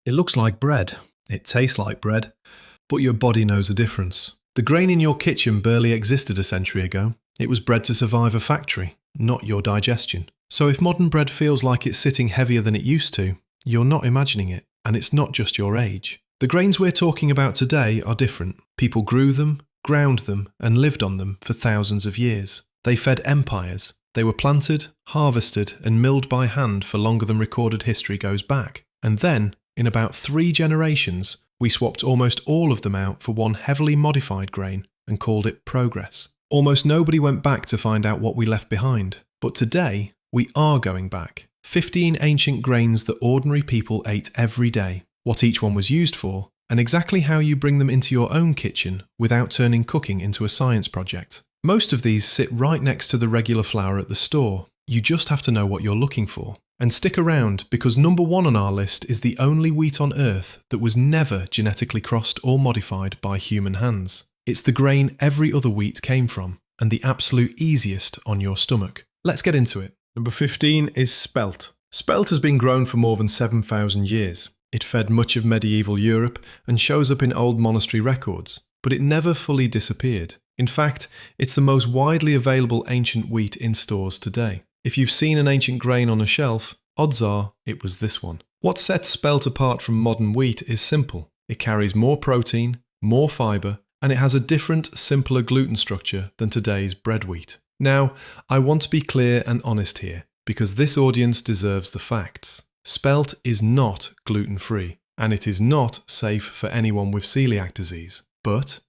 It looks like bread, it tastes like bread, but your body knows the difference. The grain in your kitchen barely existed a century ago. It was bred to survive a factory, not your digestion. So if modern bread feels like it's sitting heavier than it used to, you're not imagining it, and it's not just your age. The grains we're talking about today are different. People grew them, ground them, and lived on them for thousands of years. They fed empires. They were planted, harvested, and milled by hand for longer than recorded history goes back. And then, in about 3 generations, we swapped almost all of them out for one heavily modified grain and called it progress. Almost nobody went back to find out what we left behind. But today, we are going back. 15 ancient grains that ordinary people ate every day, what each one was used for, and exactly how you bring them into your own kitchen without turning cooking into a science project. Most of these sit right next to the regular flour at the store. You just have to know what you're looking for. And stick around, because number 1 on our list is the only wheat on Earth that was never genetically crossed or modified by human hands. It's the grain every other wheat came from, and the absolute easiest on your stomach. Let's get into it. Number 15 is spelt. Spelt has been grown for more than 7,000 years. It fed much of medieval Europe and shows up in old monastery records, but it never fully disappeared. In fact, it's the most widely available ancient wheat in stores today. If you've seen an ancient grain on a shelf, odds are it was this one. What sets spelt apart from modern wheat is simple. It carries more protein, more fibre, and it has a different, simpler gluten structure than today's bread wheat. Now, I want to be clear and honest here, because this audience deserves the facts. Spelt is not gluten-free, and it is not safe for anyone with celiac disease. But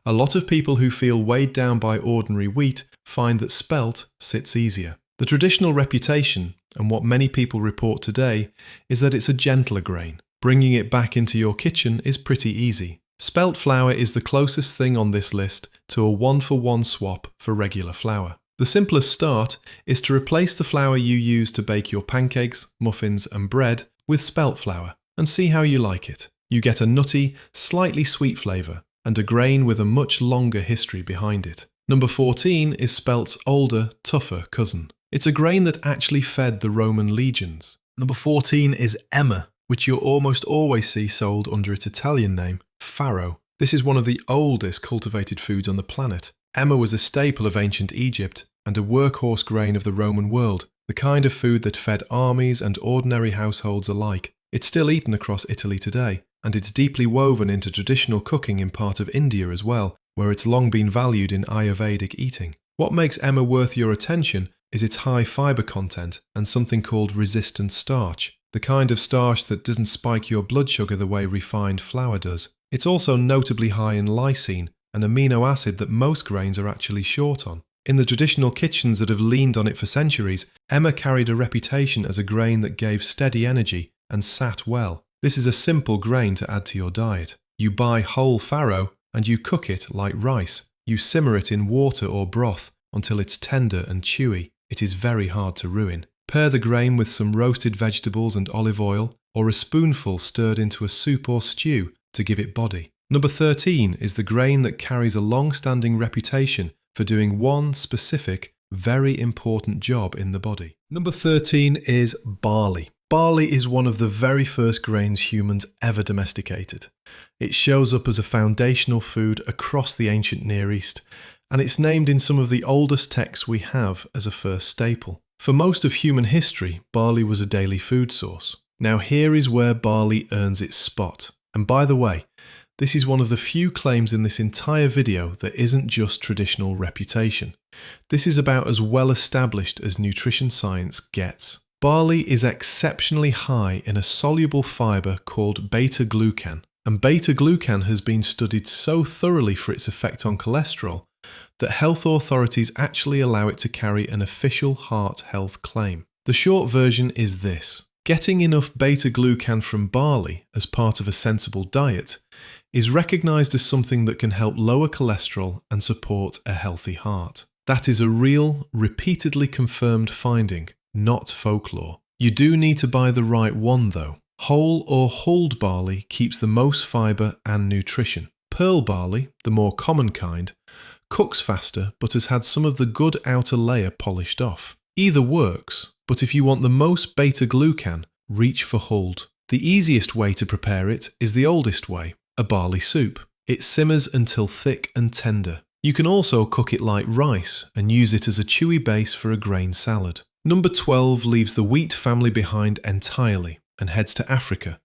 a lot of people who feel weighed down by ordinary wheat find that spelt sits easier. The traditional reputation, and what many people report today, is that it's a gentler grain. Bringing it back into your kitchen is pretty easy. Spelt flour is the closest thing on this list to a 1-for-1 swap for regular flour. The simplest start is to replace the flour you use to bake your pancakes, muffins, and bread with spelt flour, and see how you like it. You get a nutty, slightly sweet flavour, and a grain with a much longer history behind it. Number 14 is spelt's older, tougher cousin. It's a grain that actually fed the Roman legions. Number 14 is emmer, which you'll almost always see sold under its Italian name, farro. This is one of the oldest cultivated foods on the planet. Emmer was a staple of ancient Egypt and a workhorse grain of the Roman world, the kind of food that fed armies and ordinary households alike. It's still eaten across Italy today, and it's deeply woven into traditional cooking in part of India as well, where it's long been valued in Ayurvedic eating. What makes emmer worth your attention is its high fibre content and something called resistant starch, the kind of starch that doesn't spike your blood sugar the way refined flour does. It's also notably high in lysine, an amino acid that most grains are actually short on. In the traditional kitchens that have leaned on it for centuries, emmer carried a reputation as a grain that gave steady energy and sat well. This is a simple grain to add to your diet. You buy whole farro and you cook it like rice. You simmer it in water or broth until it's tender and chewy. It is very hard to ruin. Pair the grain with some roasted vegetables and olive oil, or a spoonful stirred into a soup or stew to give it body. Number 13 is the grain that carries a long-standing reputation for doing one specific, very important job in the body. Number 13 is barley. Barley is one of the very first grains humans ever domesticated. It shows up as a foundational food across the ancient Near East, and it's named in some of the oldest texts we have as a first staple. For most of human history, barley was a daily food source. Now here is where barley earns its spot. And by the way, this is one of the few claims in this entire video that isn't just traditional reputation. This is about as well established as nutrition science gets. Barley is exceptionally high in a soluble fibre called beta-glucan, and beta-glucan has been studied so thoroughly for its effect on cholesterol that health authorities actually allow it to carry an official heart health claim. The short version is this: getting enough beta-glucan from barley as part of a sensible diet is recognised as something that can help lower cholesterol and support a healthy heart. That is a real, repeatedly confirmed finding, not folklore. You do need to buy the right one though. Whole or hulled barley keeps the most fibre and nutrition. Pearl barley, the more common kind, cooks faster but has had some of the good outer layer polished off. Either works, but if you want the most beta-glucan, reach for hulled. The easiest way to prepare it is the oldest way, a barley soup. It simmers until thick and tender. You can also cook it like rice and use it as a chewy base for a grain salad. Number 12 leaves the wheat family behind entirely and heads to Africa,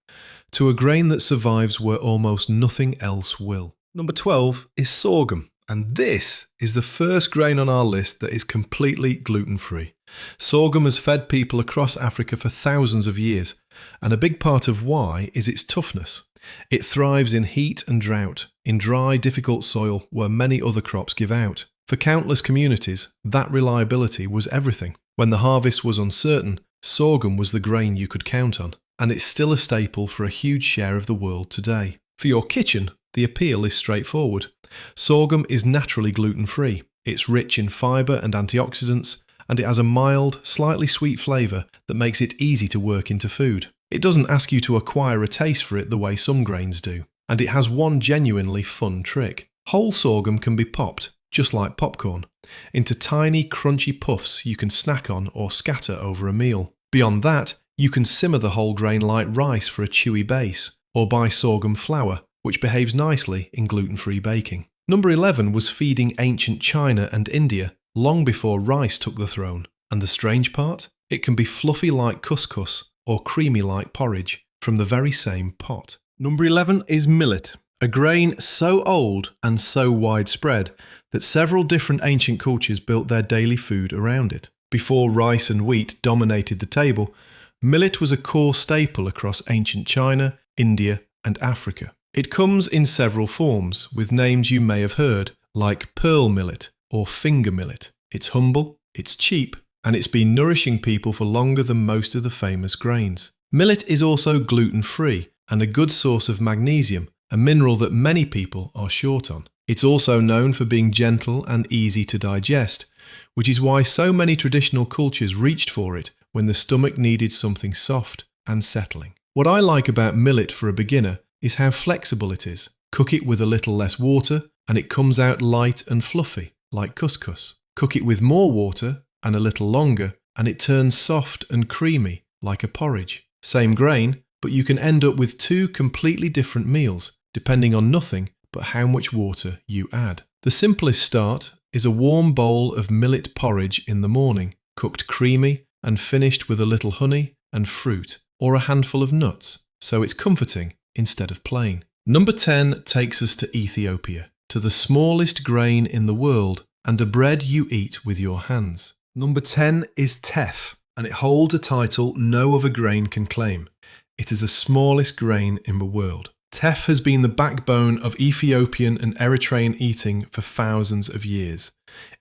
to a grain that survives where almost nothing else will. Number 12 is sorghum, and this is the first grain on our list that is completely gluten-free. Sorghum has fed people across Africa for thousands of years, and a big part of why is its toughness. It thrives in heat and drought, in dry, difficult soil where many other crops give out. For countless communities, that reliability was everything. When the harvest was uncertain, sorghum was the grain you could count on, and it's still a staple for a huge share of the world today. For your kitchen, the appeal is straightforward. Sorghum is naturally gluten-free. It's rich in fibre and antioxidants, and it has a mild, slightly sweet flavour that makes it easy to work into food. It doesn't ask you to acquire a taste for it the way some grains do, and it has one genuinely fun trick. Whole sorghum can be popped, just like popcorn, into tiny, crunchy puffs you can snack on or scatter over a meal. Beyond that, you can simmer the whole grain like rice for a chewy base, or buy sorghum flour, which behaves nicely in gluten-free baking. Number 11 was feeding ancient China and India long before rice took the throne. And the strange part? It can be fluffy like couscous or creamy like porridge from the very same pot. Number 11 is millet, a grain so old and so widespread that several different ancient cultures built their daily food around it. Before rice and wheat dominated the table, millet was a core staple across ancient China, India, and Africa. It comes in several forms, with names you may have heard, like pearl millet or finger millet. It's humble, it's cheap, and it's been nourishing people for longer than most of the famous grains. Millet is also gluten-free and a good source of magnesium, a mineral that many people are short on. It's also known for being gentle and easy to digest, which is why so many traditional cultures reached for it when the stomach needed something soft and settling. What I like about millet for a beginner is how flexible it is. Cook it with a little less water and it comes out light and fluffy, like couscous. Cook it with more water and a little longer and it turns soft and creamy, like a porridge. Same grain, but you can end up with two completely different meals, depending on nothing but how much water you add. The simplest start is a warm bowl of millet porridge in the morning, cooked creamy and finished with a little honey and fruit, or a handful of nuts, so it's comforting instead of plain. Number 10 takes us to Ethiopia, to the smallest grain in the world and a bread you eat with your hands. Number 10 is Teff, and it holds a title no other grain can claim. It is the smallest grain in the world. Teff has been the backbone of Ethiopian and Eritrean eating for thousands of years.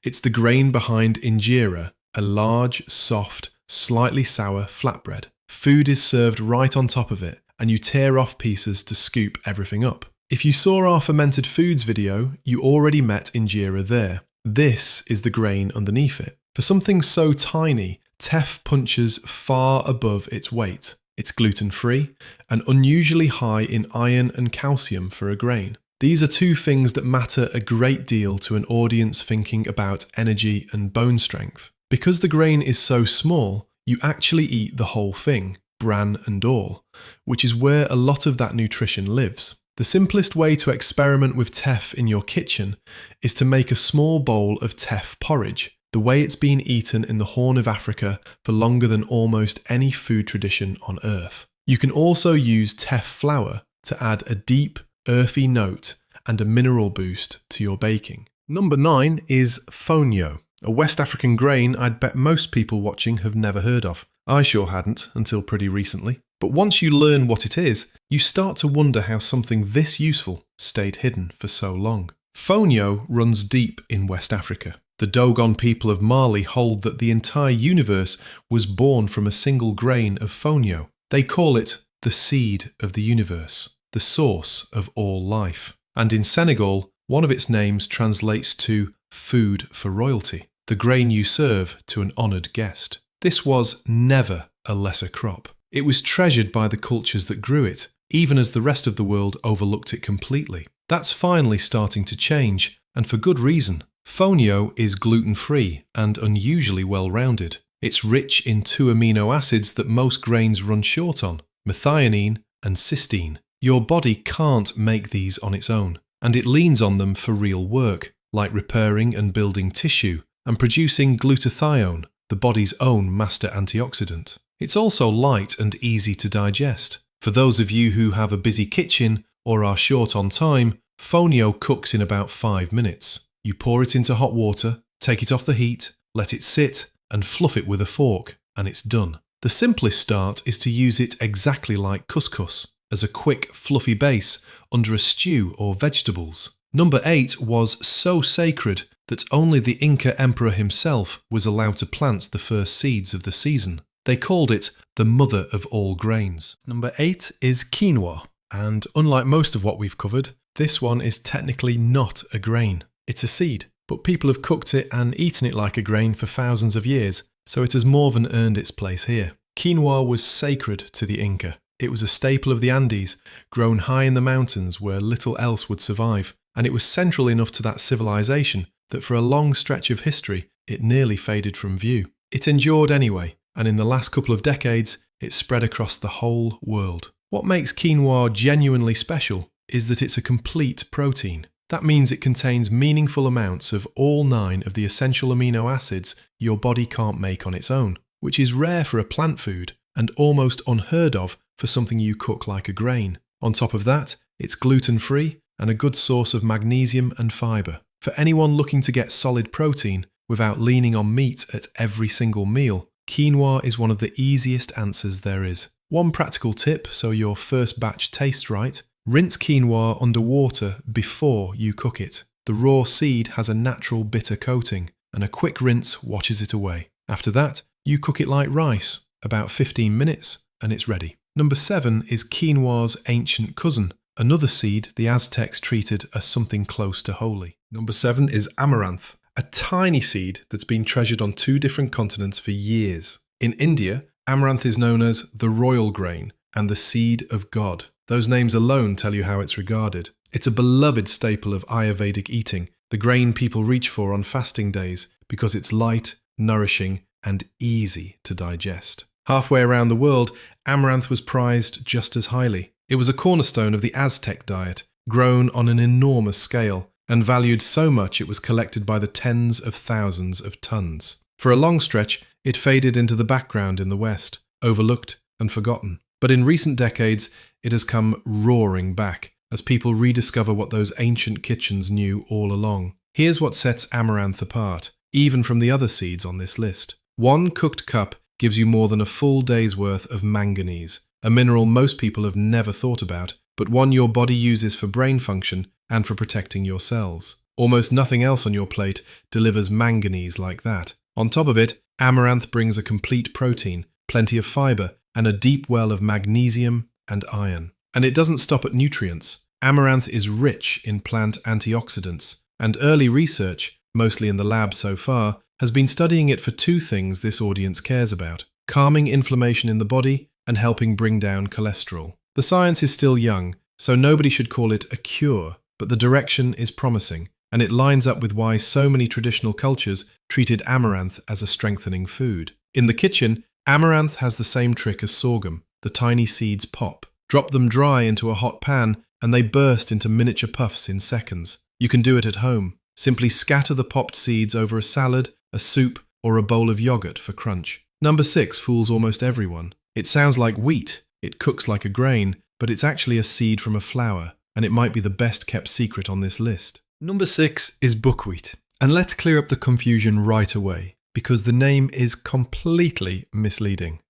It's the grain behind injera, a large, soft, slightly sour flatbread. Food is served right on top of it, and you tear off pieces to scoop everything up. If you saw our fermented foods video, you already met injera there. This is the grain underneath it. For something so tiny, Teff punches far above its weight. It's gluten-free and unusually high in iron and calcium for a grain. These are two things that matter a great deal to an audience thinking about energy and bone strength. Because the grain is so small, you actually eat the whole thing, bran and all, which is where a lot of that nutrition lives. The simplest way to experiment with teff in your kitchen is to make a small bowl of teff porridge, the way it's been eaten in the Horn of Africa for longer than almost any food tradition on earth. You can also use teff flour to add a deep, earthy note and a mineral boost to your baking. Number 9 is fonio, a West African grain I'd bet most people watching have never heard of. I sure hadn't until pretty recently. But once you learn what it is, you start to wonder how something this useful stayed hidden for so long. Fonio runs deep in West Africa. The Dogon people of Mali hold that the entire universe was born from a single grain of fonio. They call it the seed of the universe, the source of all life. And in Senegal, one of its names translates to food for royalty, the grain you serve to an honoured guest. This was never a lesser crop. It was treasured by the cultures that grew it, even as the rest of the world overlooked it completely. That's finally starting to change, and for good reason. Fonio is gluten-free and unusually well-rounded. It's rich in two amino acids that most grains run short on, methionine and cysteine. Your body can't make these on its own, and it leans on them for real work, like repairing and building tissue, and producing glutathione, the body's own master antioxidant. It's also light and easy to digest. For those of you who have a busy kitchen or are short on time, Fonio cooks in about 5 minutes. You pour it into hot water, take it off the heat, let it sit, and fluff it with a fork, and it's done. The simplest start is to use it exactly like couscous, as a quick, fluffy base under a stew or vegetables. Number 8 was so sacred that only the Inca emperor himself was allowed to plant the first seeds of the season. They called it the mother of all grains. Number 8 is quinoa, and unlike most of what we've covered, this one is technically not a grain. It's a seed, but people have cooked it and eaten it like a grain for thousands of years, so it has more than earned its place here. Quinoa was sacred to the Inca. It was a staple of the Andes, grown high in the mountains where little else would survive, and it was central enough to that civilization that for a long stretch of history it nearly faded from view. It endured anyway, and in the last couple of decades it spread across the whole world. What makes quinoa genuinely special is that it's a complete protein. That means it contains meaningful amounts of all 9 of the essential amino acids your body can't make on its own, which is rare for a plant food and almost unheard of for something you cook like a grain. On top of that, it's gluten-free and a good source of magnesium and fibre. For anyone looking to get solid protein without leaning on meat at every single meal, quinoa is one of the easiest answers there is. One practical tip so your first batch tastes right: rinse quinoa under water before you cook it. The raw seed has a natural bitter coating, and a quick rinse washes it away. After that, you cook it like rice, about 15 minutes, and it's ready. Number 7 is quinoa's ancient cousin, another seed the Aztecs treated as something close to holy. Number 7 is amaranth, a tiny seed that's been treasured on 2 different continents for years. In India, amaranth is known as the royal grain and the seed of God. Those names alone tell you how it's regarded. It's a beloved staple of Ayurvedic eating, the grain people reach for on fasting days because it's light, nourishing, and easy to digest. Halfway around the world, amaranth was prized just as highly. It was a cornerstone of the Aztec diet, grown on an enormous scale, and valued so much it was collected by the tens of thousands of tons. For a long stretch, it faded into the background in the West, overlooked and forgotten. But in recent decades, it has come roaring back, as people rediscover what those ancient kitchens knew all along. Here's what sets amaranth apart, even from the other seeds on this list. 1 cooked cup gives you more than a full day's worth of manganese, a mineral most people have never thought about, but one your body uses for brain function and for protecting your cells. Almost nothing else on your plate delivers manganese like that. On top of it, amaranth brings a complete protein, plenty of fibre, and a deep well of magnesium and iron. And it doesn't stop at nutrients. Amaranth is rich in plant antioxidants, and early research, mostly in the lab so far, has been studying it for 2 things this audience cares about: calming inflammation in the body and helping bring down cholesterol. The science is still young, so nobody should call it a cure, but the direction is promising, and it lines up with why so many traditional cultures treated amaranth as a strengthening food. In the kitchen, amaranth has the same trick as sorghum. The tiny seeds pop. Drop them dry into a hot pan, and they burst into miniature puffs in seconds. You can do it at home. Simply scatter the popped seeds over a salad, a soup, or a bowl of yogurt for crunch. Number 6 fools almost everyone. It sounds like wheat, it cooks like a grain, but it's actually a seed from a flower, and it might be the best kept secret on this list. Number 6 is buckwheat. And let's clear up the confusion right away, because the name is completely misleading.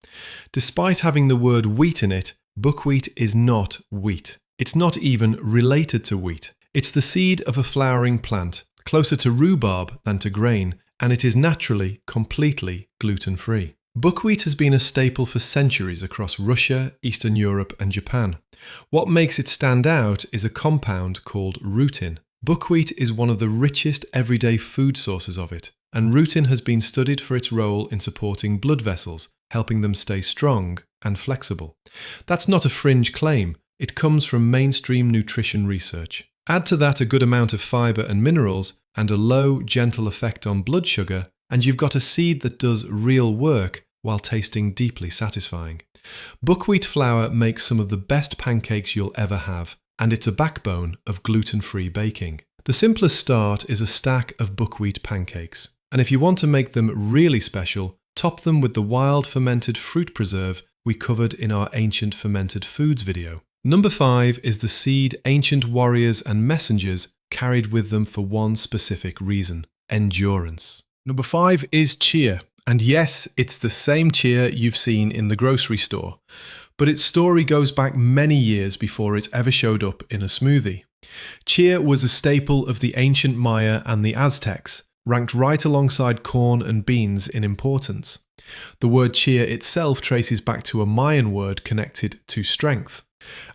Despite having the word wheat in it, buckwheat is not wheat. It's not even related to wheat. It's the seed of a flowering plant, closer to rhubarb than to grain, and it is naturally completely gluten-free. Buckwheat has been a staple for centuries across Russia, Eastern Europe, and Japan. What makes it stand out is a compound called rutin. Buckwheat is one of the richest everyday food sources of it, and rutin has been studied for its role in supporting blood vessels, helping them stay strong and flexible. That's not a fringe claim, it comes from mainstream nutrition research. Add to that a good amount of fibre and minerals, and a low, gentle effect on blood sugar, and you've got a seed that does real work while tasting deeply satisfying. Buckwheat flour makes some of the best pancakes you'll ever have, and it's a backbone of gluten-free baking. The simplest start is a stack of buckwheat pancakes, and if you want to make them really special, top them with the wild fermented fruit preserve we covered in our Ancient Fermented Foods video. Number 5 is the seed ancient warriors and messengers carried with them for one specific reason: endurance. Number 5 is chia. And yes, it's the same chia you've seen in the grocery store, but its story goes back many years before it ever showed up in a smoothie. Chia was a staple of the ancient Maya and the Aztecs, ranked right alongside corn and beans in importance. The word chia itself traces back to a Mayan word connected to strength,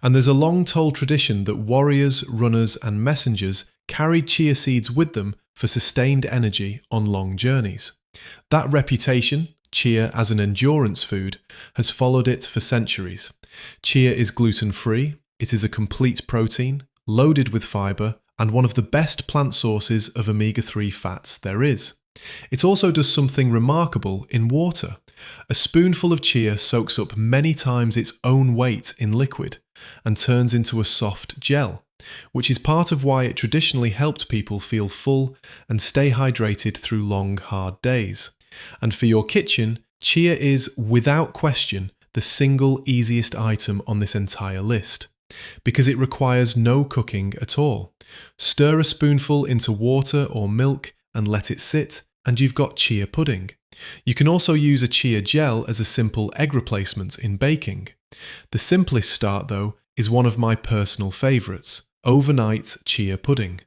and there's a long-told tradition that warriors, runners, and messengers carried chia seeds with them for sustained energy on long journeys. That reputation, chia as an endurance food, has followed it for centuries. Chia is gluten-free, it is a complete protein, loaded with fibre, and one of the best plant sources of omega-3 fats there is. It also does something remarkable in water. A spoonful of chia soaks up many times its own weight in liquid and turns into a soft gel, which is part of why it traditionally helped people feel full and stay hydrated through long, hard days. And for your kitchen, chia is, without question, the single easiest item on this entire list, because it requires no cooking at all. Stir a spoonful into water or milk and let it sit, and you've got chia pudding. You can also use a chia gel as a simple egg replacement in baking. The simplest start, though, is one of my personal favourites: overnight chia pudding.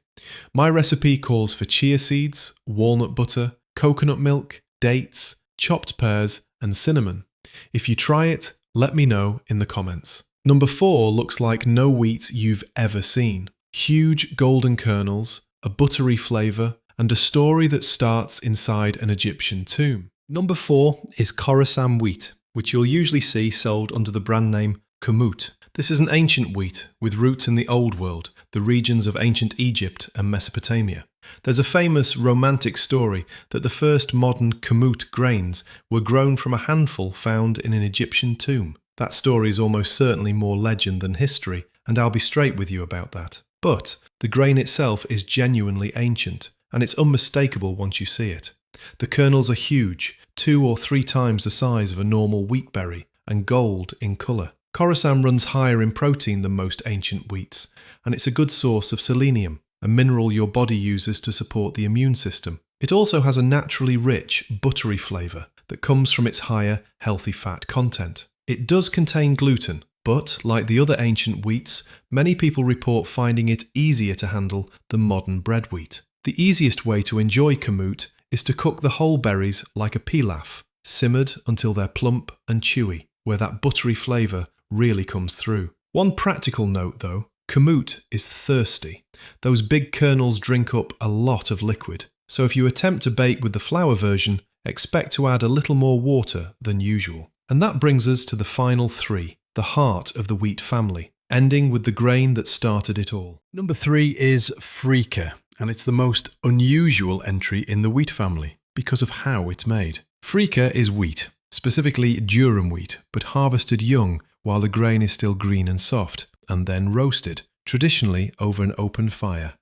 My recipe calls for chia seeds, walnut butter, coconut milk, dates, chopped pears, and cinnamon. If you try it, let me know in the comments. Number 4 looks like no wheat you've ever seen. Huge golden kernels, a buttery flavour, and a story that starts inside an Egyptian tomb. Number 4 is Khorasan wheat, which you'll usually see sold under the brand name Kamut. This is an ancient wheat with roots in the Old World, the regions of ancient Egypt and Mesopotamia. There's a famous romantic story that the first modern Kamut grains were grown from a handful found in an Egyptian tomb. That story is almost certainly more legend than history, and I'll be straight with you about that. But the grain itself is genuinely ancient, and it's unmistakable once you see it. The kernels are huge, 2 or 3 times the size of a normal wheat berry, and gold in colour. Khorasan runs higher in protein than most ancient wheats, and it's a good source of selenium, a mineral your body uses to support the immune system. It also has a naturally rich, buttery flavour that comes from its higher, healthy fat content. It does contain gluten, but, like the other ancient wheats, many people report finding it easier to handle than modern bread wheat. The easiest way to enjoy kamut is to cook the whole berries like a pilaf, simmered until they're plump and chewy, where that buttery flavour really comes through. One practical note though, kamut is thirsty. Those big kernels drink up a lot of liquid, so if you attempt to bake with the flour version, expect to add a little more water than usual. And that brings us to the final 3, the heart of the wheat family, ending with the grain that started it all. Number 3 is freekeh, and it's the most unusual entry in the wheat family because of how it's made. Freekeh is wheat, specifically durum wheat, but harvested young while the grain is still green and soft, and then roasted, traditionally over an open fire.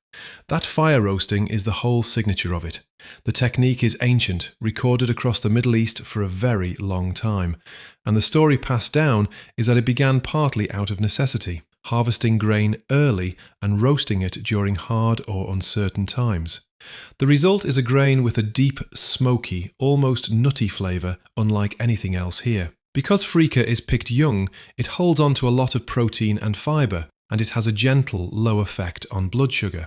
That fire roasting is the whole signature of it. The technique is ancient, recorded across the Middle East for a very long time, and the story passed down is that it began partly out of necessity, harvesting grain early and roasting it during hard or uncertain times. The result is a grain with a deep, smoky, almost nutty flavour unlike anything else here. Because freekeh is picked young, it holds on to a lot of protein and fibre, and it has a gentle, low effect on blood sugar.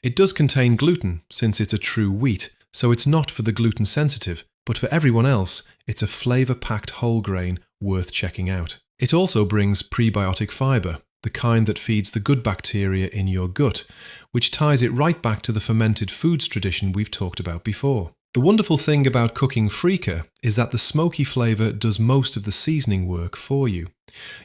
It does contain gluten, since it's a true wheat, so it's not for the gluten sensitive, but for everyone else, it's a flavour-packed whole grain worth checking out. It also brings prebiotic fibre, the kind that feeds the good bacteria in your gut, which ties it right back to the fermented foods tradition we've talked about before. The wonderful thing about cooking freekeh is that the smoky flavour does most of the seasoning work for you.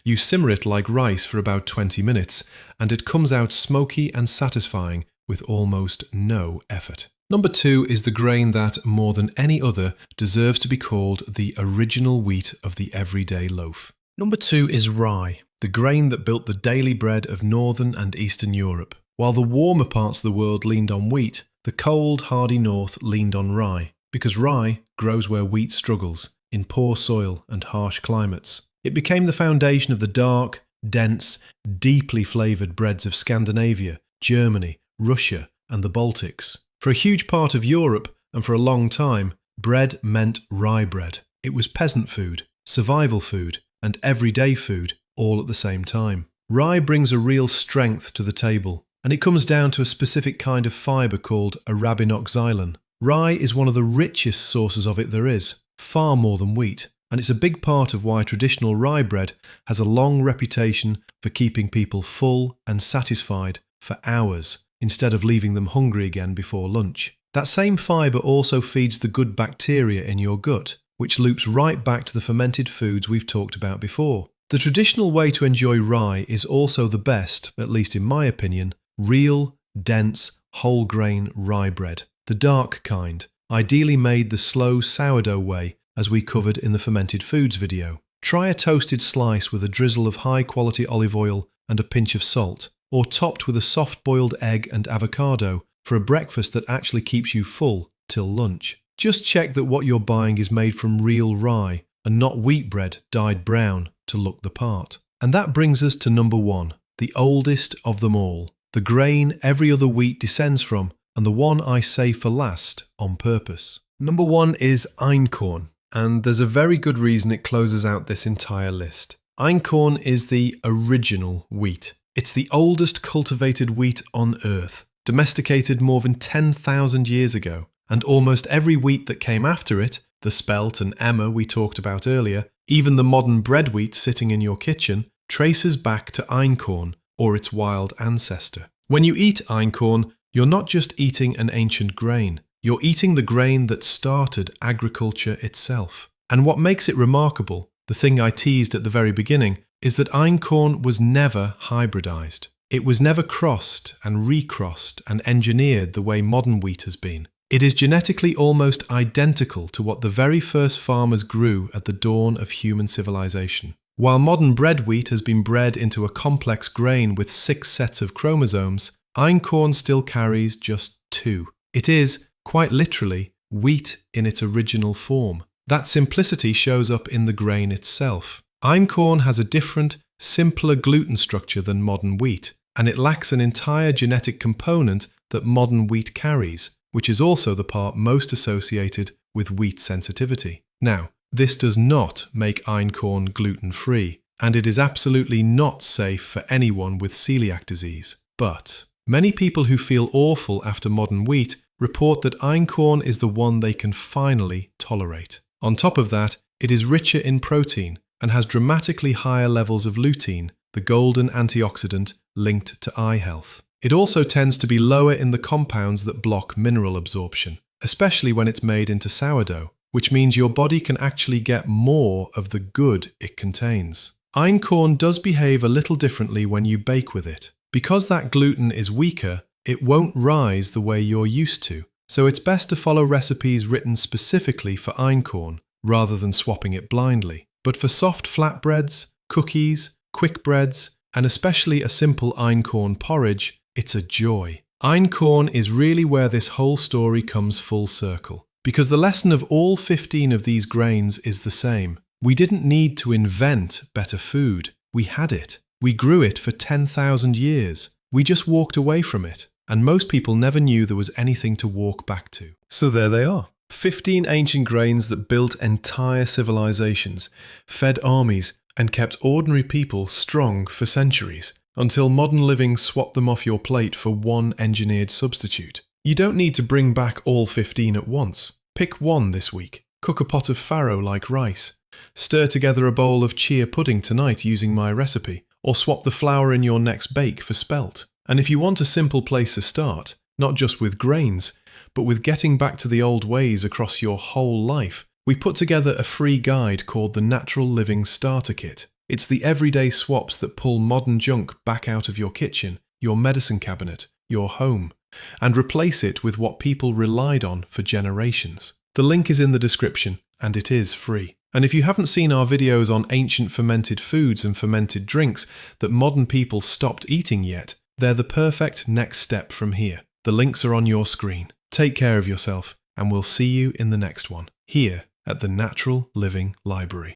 You simmer it like rice for about 20 minutes, and it comes out smoky and satisfying with almost no effort. Number 2 is the grain that, more than any other, deserves to be called the original wheat of the everyday loaf. Number 2 is rye, the grain that built the daily bread of Northern and Eastern Europe. While the warmer parts of the world leaned on wheat, the cold, hardy north leaned on rye, because rye grows where wheat struggles, in poor soil and harsh climates. It became the foundation of the dark, dense, deeply flavoured breads of Scandinavia, Germany, Russia, and the Baltics. For a huge part of Europe, and for a long time, bread meant rye bread. It was peasant food, survival food, and everyday food, all at the same time. Rye brings a real strength to the table, and it comes down to a specific kind of fibre called arabinoxylan. Rye is one of the richest sources of it there is, far more than wheat, and it's a big part of why traditional rye bread has a long reputation for keeping people full and satisfied for hours, instead of leaving them hungry again before lunch. That same fibre also feeds the good bacteria in your gut, which loops right back to the fermented foods we've talked about before. The traditional way to enjoy rye is also the best, at least in my opinion, real, dense, whole grain rye bread. The dark kind, ideally made the slow sourdough way, as we covered in the fermented foods video. Try a toasted slice with a drizzle of high-quality olive oil and a pinch of salt, or topped with a soft-boiled egg and avocado for a breakfast that actually keeps you full till lunch. Just check that what you're buying is made from real rye and not wheat bread dyed brown to look the part. And that brings us to number 1, the oldest of them all, the grain every other wheat descends from, and the one I save for last on purpose. Number 1 is einkorn, and there's a very good reason it closes out this entire list. Einkorn is the original wheat. It's the oldest cultivated wheat on earth, domesticated more than 10,000 years ago, and almost every wheat that came after it, the Spelt and emmer we talked about earlier, even the modern bread wheat sitting in your kitchen, traces back to einkorn, or its wild ancestor. When you eat einkorn, you're not just eating an ancient grain, you're eating the grain that started agriculture itself. And what makes it remarkable, the thing I teased at the very beginning, is that einkorn was never hybridized. It was never crossed and recrossed and engineered the way modern wheat has been. It is genetically almost identical to what the very first farmers grew at the dawn of human civilization. While modern bread wheat has been bred into a complex grain with 6 sets of chromosomes, einkorn still carries just 2. It is, quite literally, wheat in its original form. That simplicity shows up in the grain itself. Einkorn has a different, simpler gluten structure than modern wheat, and it lacks an entire genetic component that modern wheat carries, which is also the part most associated with wheat sensitivity. Now, this does not make einkorn gluten-free, and it is absolutely not safe for anyone with celiac disease. But many people who feel awful after modern wheat report that einkorn is the one they can finally tolerate. On top of that, it is richer in protein and has dramatically higher levels of lutein, the golden antioxidant linked to eye health. It also tends to be lower in the compounds that block mineral absorption, especially when it's made into sourdough, which means your body can actually get more of the good it contains. Einkorn does behave a little differently when you bake with it. Because that gluten is weaker, it won't rise the way you're used to, so it's best to follow recipes written specifically for einkorn, rather than swapping it blindly. But for soft flatbreads, cookies, quick breads, and especially a simple einkorn porridge, it's a joy. Einkorn is really where this whole story comes full circle, because the lesson of all 15 of these grains is the same. We didn't need to invent better food. We had it. We grew it for 10,000 years. We just walked away from it, and most people never knew there was anything to walk back to. So there they are. 15 ancient grains that built entire civilizations, fed armies, and kept ordinary people strong for centuries, until modern living swapped them off your plate for one engineered substitute. You don't need to bring back all 15 at once. Pick one this week. Cook a pot of farro like rice. Stir together a bowl of chia pudding tonight using my recipe, or swap the flour in your next bake for spelt. And if you want a simple place to start, not just with grains, but with getting back to the old ways across your whole life, we put together a free guide called the Natural Living Starter Kit. It's the everyday swaps that pull modern junk back out of your kitchen, your medicine cabinet, your home, and replace it with what people relied on for generations. The link is in the description, and it is free. And if you haven't seen our videos on ancient fermented foods and fermented drinks that modern people stopped eating yet, they're the perfect next step from here. The links are on your screen. Take care of yourself, and we'll see you in the next one, here at the Natural Living Library.